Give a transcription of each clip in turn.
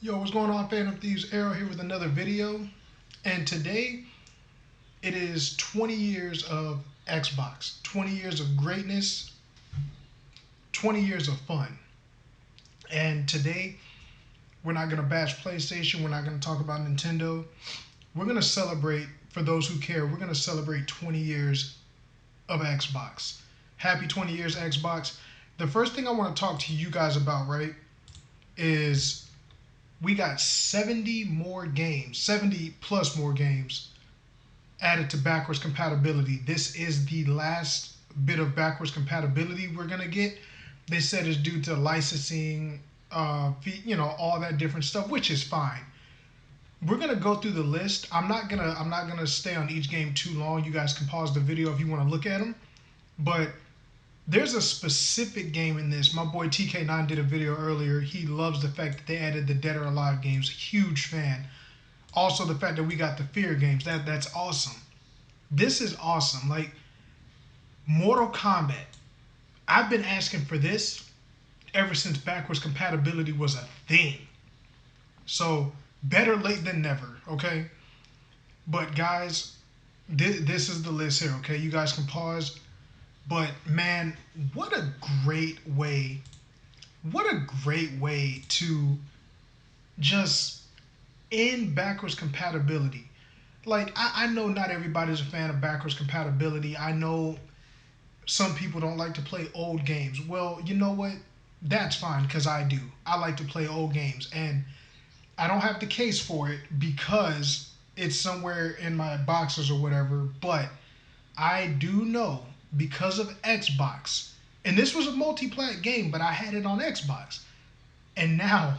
Yo, what's going on, Phantom Thieves? Arrow here with another video. And today, it is 20 years of Xbox, 20 years of greatness, 20 years of fun. And today, we're not going to bash PlayStation, we're not going to talk about Nintendo. We're going to celebrate, for those who care, we're going to celebrate 20 years of Xbox. Happy 20 years, Xbox. The first thing I want to talk to you guys about, right, is we got 70 more games, 70 plus more games added to backwards compatibility. This is the last bit of backwards compatibility we're gonna get. They said it's due to licensing, all that different stuff, which is fine. We're gonna go through the list. I'm not gonna stay on each game too long. You guys can pause the video if you want to look at them. But there's a specific game in this. My boy TK9 did a video earlier. He loves the fact that they added the Dead or Alive games. Huge fan. Also the fact that we got the Fear games. That's awesome. This is awesome. Like Mortal Kombat. I've been asking for this ever since backwards compatibility was a thing. So better late than never, okay? But guys, this is the list here, okay? You guys can pause. But man, what a great way to just end backwards compatibility. Like, I know not everybody's a fan of backwards compatibility. I know some people don't like to play old games. Well, you know what? That's fine, because I do. I like to play old games. And I don't have the case for it because it's somewhere in my boxes or whatever. But I do know, because of Xbox, and this was a multi-plat game, but I had it on Xbox. And now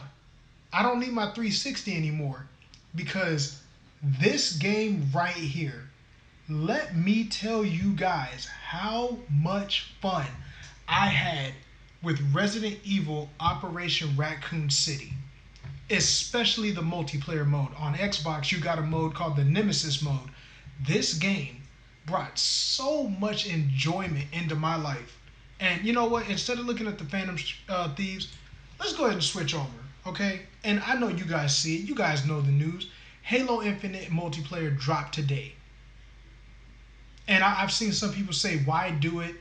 I don't need my 360 anymore because this game right here, let me tell you guys how much fun I had with Resident Evil Operation Raccoon City, especially the multiplayer mode. On Xbox, you got a mode called the Nemesis mode. This game brought so much enjoyment into my life. And you know what? Instead of looking at the Phantom Thieves, let's go ahead and switch over, okay? And I know you guys see it. You guys know the news. Halo Infinite multiplayer dropped today. And I've seen some people say, why do it?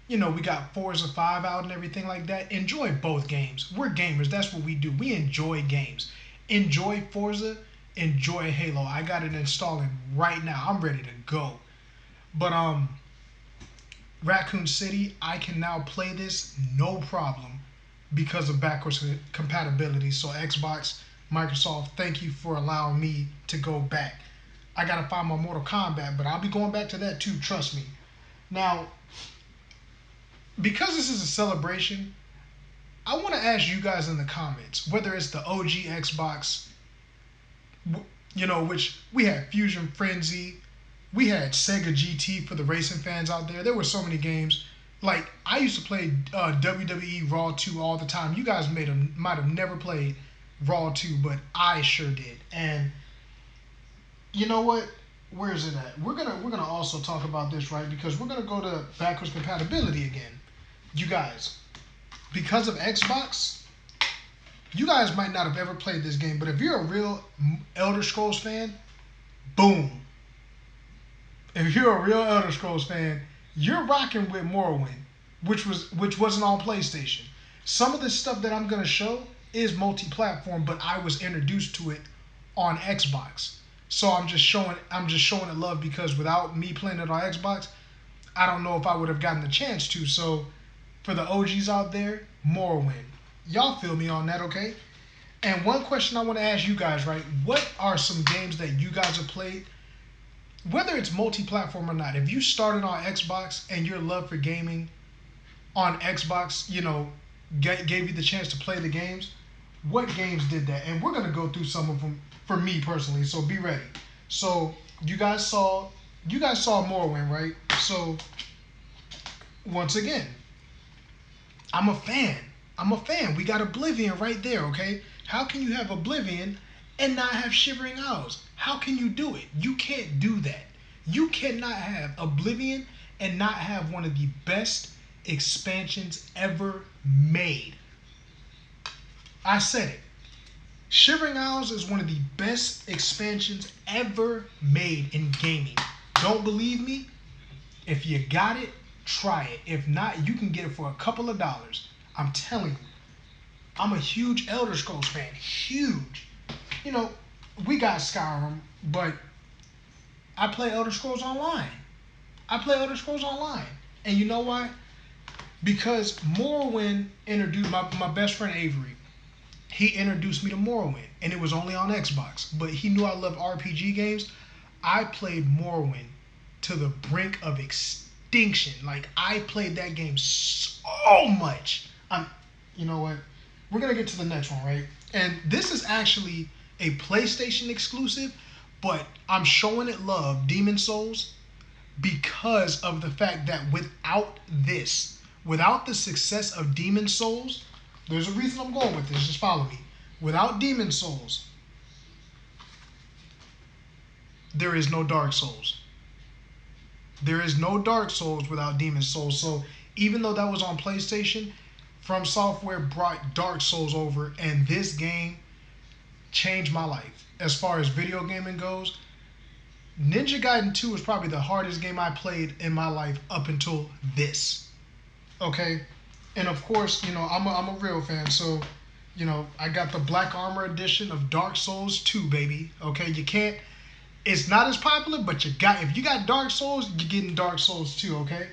You know, we got Forza 5 out and everything like that. Enjoy both games. We're gamers. That's what we do. We enjoy games. Enjoy Forza. Enjoy Halo. I got it installing right now. I'm ready to go. But Raccoon City, I can now play this no problem because of backwards compatibility. So Xbox, Microsoft, thank you for allowing me to go back. I gotta find my Mortal Kombat, but I'll be going back to that too, trust me. Now, because this is a celebration, I want to ask you guys in the comments, whether it's the OG Xbox, which we had Fusion Frenzy, we had Sega GT for the racing fans out there. There were so many games. Like, I used to play WWE Raw 2 all the time. You guys might have never played Raw 2, but I sure did. And you know what? Where is it at? We're gonna also talk about this, right? Because we're gonna go to backwards compatibility again. You guys, because of Xbox, you guys might not have ever played this game, but if you're a real Elder Scrolls fan, boom. If you're a real Elder Scrolls fan, you're rocking with Morrowind, which wasn't on PlayStation. Some of the stuff that I'm gonna show is multi-platform, but I was introduced to it on Xbox. So I'm just showing it love because without me playing it on Xbox, I don't know if I would have gotten the chance to. So for the OGs out there, Morrowind. Y'all feel me on that, okay? And one question I want to ask you guys, right? What are some games that you guys have played, whether it's multi-platform or not? If you started on Xbox and your love for gaming on Xbox, gave you the chance to play the games, what games did that? And we're gonna go through some of them for me personally, so be ready. So you guys saw Morrowind, right? So once again, I'm a fan. We got Oblivion right there, okay? How can you have Oblivion and not have Shivering Isles? How can you do it? You can't do that. You cannot have Oblivion and not have one of the best expansions ever made. I said it. Shivering Isles is one of the best expansions ever made in gaming. Don't believe me? If you got it, try it. If not, you can get it for a couple of dollars. I'm telling you. I'm a huge Elder Scrolls fan. Huge. You know, we got Skyrim, but I play Elder Scrolls Online. I play Elder Scrolls Online. And you know why? Because Morrowind introduced my best friend Avery. He introduced me to Morrowind, and it was only on Xbox. But he knew I loved RPG games. I played Morrowind to the brink of extinction. Like, I played that game so much. You know what? We're gonna get to the next one, right? And this is actually a PlayStation exclusive, but I'm showing it love, Demon Souls, because of the fact that without the success of Demon Souls, there's a reason I'm going with this. Just follow me. Without Demon Souls, there is no Dark Souls. There is no Dark Souls without Demon Souls. So even though that was on PlayStation, From Software brought Dark Souls over, and this game changed my life. As far as video gaming goes, Ninja Gaiden 2 is probably the hardest game I played in my life up until this. Okay? And of course, I'm a real fan, so I got the Black Armor edition of Dark Souls 2, baby. Okay, it's not as popular, but if you got Dark Souls, you're getting Dark Souls 2, okay?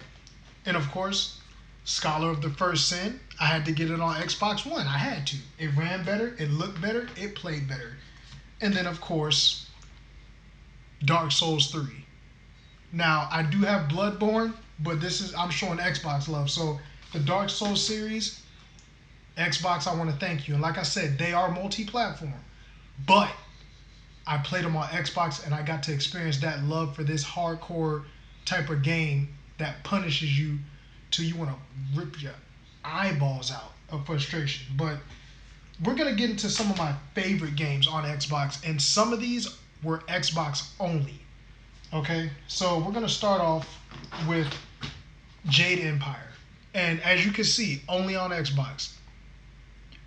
And of course, Scholar of the First Sin, I had to get it on Xbox One. I had to. It ran better, it looked better, it played better. And then of course, Dark Souls 3. Now, I do have Bloodborne, but I'm showing Xbox love. So the Dark Souls series, Xbox, I want to thank you. And like I said, they are multi-platform. But I played them on Xbox, and I got to experience that love for this hardcore type of game that punishes you till you want to rip your eyeballs out of frustration. But we're going to get into some of my favorite games on Xbox, and some of these were Xbox only. Okay, so we're going to start off with Jade Empire. And as you can see, only on Xbox.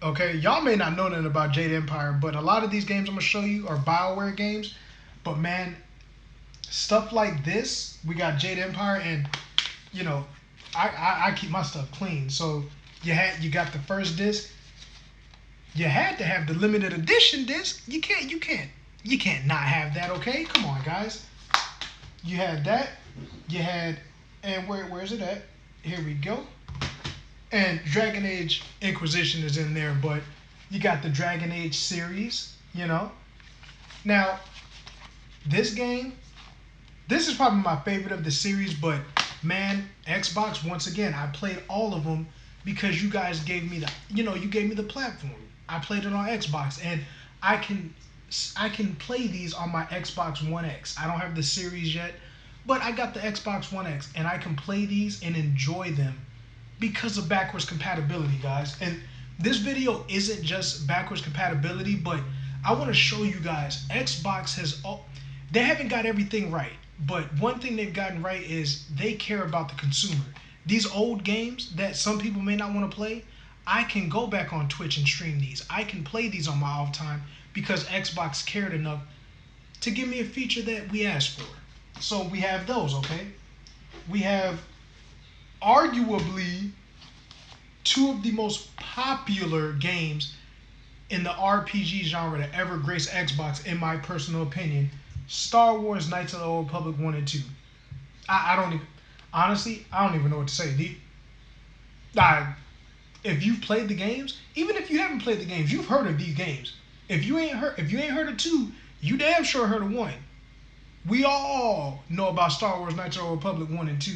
Okay, y'all may not know nothing about Jade Empire, but a lot of these games I'm going to show you are BioWare games. But man, stuff like this, we got Jade Empire, and I keep my stuff clean. So you got the first disc. You had to have the limited edition disc. You can't not have that, okay? Come on, guys. You had that. You had, and where's it at? Here we go. And Dragon Age Inquisition is in there, but you got the Dragon Age series, Now, this is probably my favorite of the series, but man, Xbox, once again, I played all of them because you guys gave me you gave me the platform. I played it on Xbox, and I can play these on my Xbox One X. I don't have the series yet, but I got the Xbox One X, and I can play these and enjoy them because of backwards compatibility, guys. And this video isn't just backwards compatibility, but I want to show you guys Xbox they haven't got everything right, but one thing they've gotten right is they care about the consumer. These old games that some people may not want to play, I can go back on Twitch and stream these. I can play these on my off time because Xbox cared enough to give me a feature that we asked for. So we have those, okay? We have arguably two of the most popular games in the RPG genre to ever grace Xbox, in my personal opinion. Star Wars Knights of the Old Republic 1 and 2. I don't even know what to say. If you've played the games, even if you haven't played the games, you've heard of these games. If you ain't heard of 2, you damn sure heard of 1. We all know about Star Wars Knights of the Old Republic 1 and 2.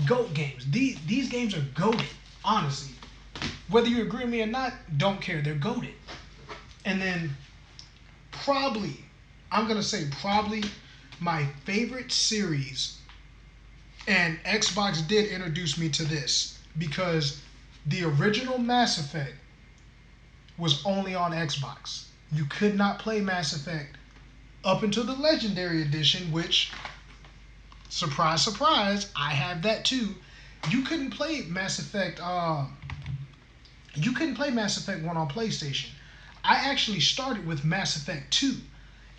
GOAT games. These games are goated, honestly. Whether you agree with me or not, don't care. They're goated. And then probably my favorite series, and Xbox did introduce me to this because the original Mass Effect was only on Xbox. You could not play Mass Effect up until the Legendary Edition, which, surprise, surprise, I have that too. You couldn't play Mass Effect. You couldn't play Mass Effect 1 on PlayStation. I actually started with Mass Effect 2.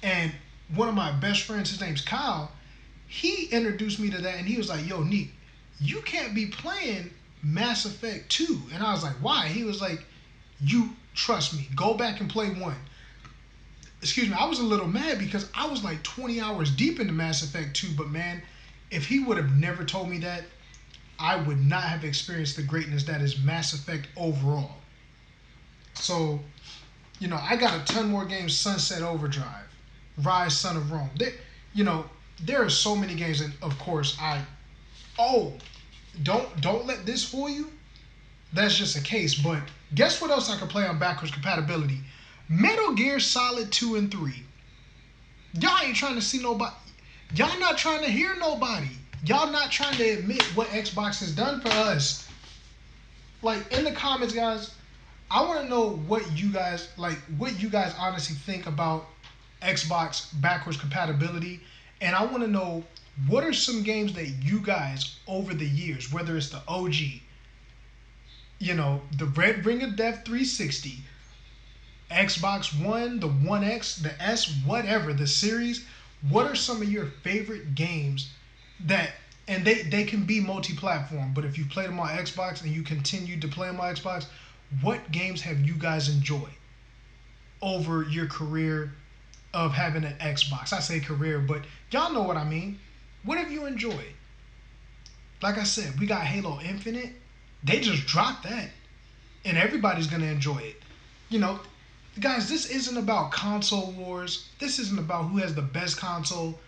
And one of my best friends, his name's Kyle, he introduced me to that and he was like, yo, Neek, you can't be playing Mass Effect 2. And I was like, why? He was like, you trust me, go back and play 1. Excuse me, I was a little mad because I was like 20 hours deep into Mass Effect 2, but man, if he would have never told me that, I would not have experienced the greatness that is Mass Effect overall. So, I got a ton more games: Sunset Overdrive, Rise, Son of Rome. You know, there are so many games, and of course, oh, don't let this fool you. That's just a case. But guess what else I can play on backwards compatibility? Metal Gear Solid 2 and 3. Y'all ain't trying to see nobody. Y'all not trying to hear nobody. Y'all not trying to admit what Xbox has done for us. Like, in the comments, guys, I want to know what you guys honestly think about Xbox backwards compatibility. And I want to know, what are some games that you guys over the years, whether it's the OG, the Red Ring of Death 360, Xbox One, the One X, the S, whatever, the series, what are some of your favorite games that, and they can be multi-platform, but if you played them on Xbox and you continue to play them on Xbox, what games have you guys enjoyed over your career of having an Xbox? I say career, but y'all know what I mean. What have you enjoyed? Like I said, we got Halo Infinite. They just dropped that, and everybody's going to enjoy it. Guys, this isn't about console wars. This isn't about who has the best console.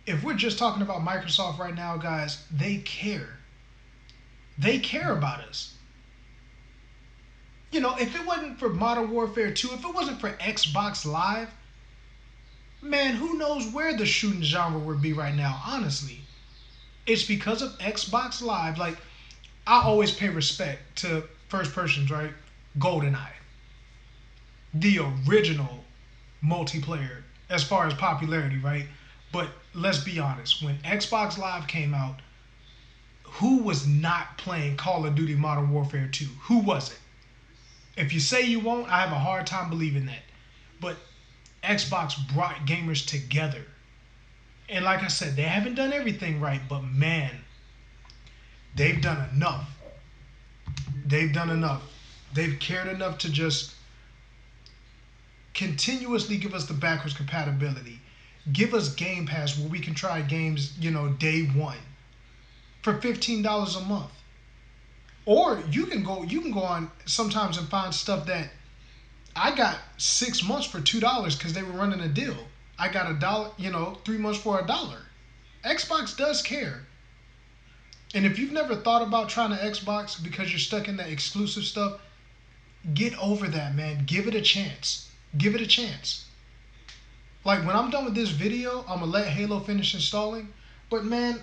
If we're just talking about Microsoft right now, guys, they care. They care about us. If it wasn't for Modern Warfare 2, if it wasn't for Xbox Live, man, who knows where the shooting genre would be right now, honestly. It's because of Xbox Live. Like, I always pay respect to first persons, right? GoldenEye. The original multiplayer as far as popularity, right? But let's be honest, when Xbox Live came out, who was not playing Call of Duty Modern Warfare 2? Who was it? If you say you won't, I have a hard time believing that. But Xbox brought gamers together. And like I said, they haven't done everything right, but man, they've done enough. They've done enough. They've cared enough to just continuously give us the backwards compatibility. Give us Game Pass where we can try games, day one for $15 a month. Or you can go on sometimes and find stuff that I got 6 months for $2 because they were running a deal. I got $1, 3 months for $1. Xbox does care. And if you've never thought about trying to Xbox because you're stuck in that exclusive stuff, get over that, man. Give it a chance. Give it a chance. Like, when I'm done with this video, I'm going to let Halo finish installing. But man,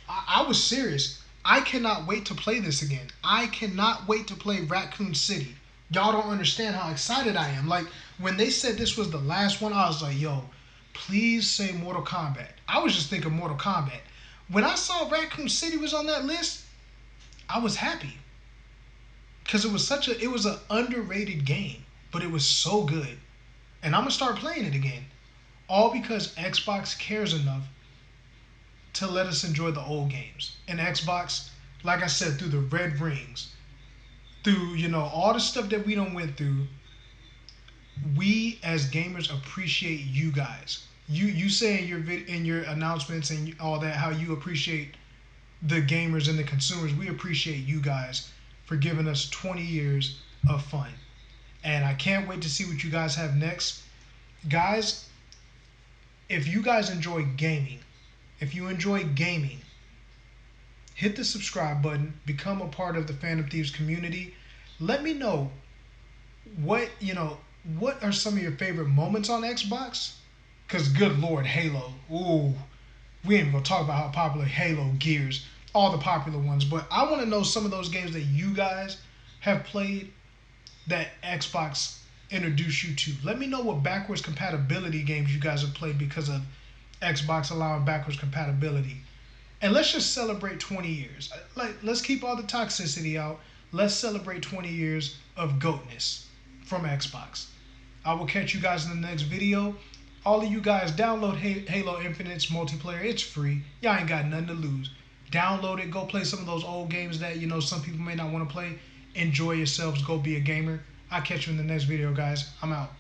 I was serious. I cannot wait to play this again. I cannot wait to play Raccoon City. Y'all don't understand how excited I am. Like, when they said this was the last one, I was like, yo, please say Mortal Kombat. I was just thinking Mortal Kombat. When I saw Raccoon City was on that list, I was happy. Because it was an underrated game, but it was so good. And I'm going to start playing it again. All because Xbox cares enough to let us enjoy the old games. And Xbox, like I said, through the red rings, through, all the stuff that we done went through, we as gamers appreciate you guys. You say in your announcements and all that how you appreciate the gamers and the consumers. We appreciate you guys for giving us 20 years of fun. And I can't wait to see what you guys have next. Guys, if you guys enjoy gaming, hit the subscribe button, become a part of the Phantom Thieves community. Let me know what are some of your favorite moments on Xbox? Because good Lord, Halo. Ooh, we ain't even gonna talk about how popular Halo, Gears, all the popular ones. But I want to know some of those games that you guys have played that Xbox introduced you to. Let me know what backwards compatibility games you guys have played because of Xbox allowing backwards compatibility. And let's just celebrate 20 years. Let's keep all the toxicity out. Let's celebrate 20 years of goatness from Xbox. I will catch you guys in the next video. All of you guys, download Halo Infinite's multiplayer. It's free. Y'all ain't got nothing to lose. Download it. Go play some of those old games that, some people may not want to play. Enjoy yourselves. Go be a gamer. I'll catch you in the next video, guys. I'm out.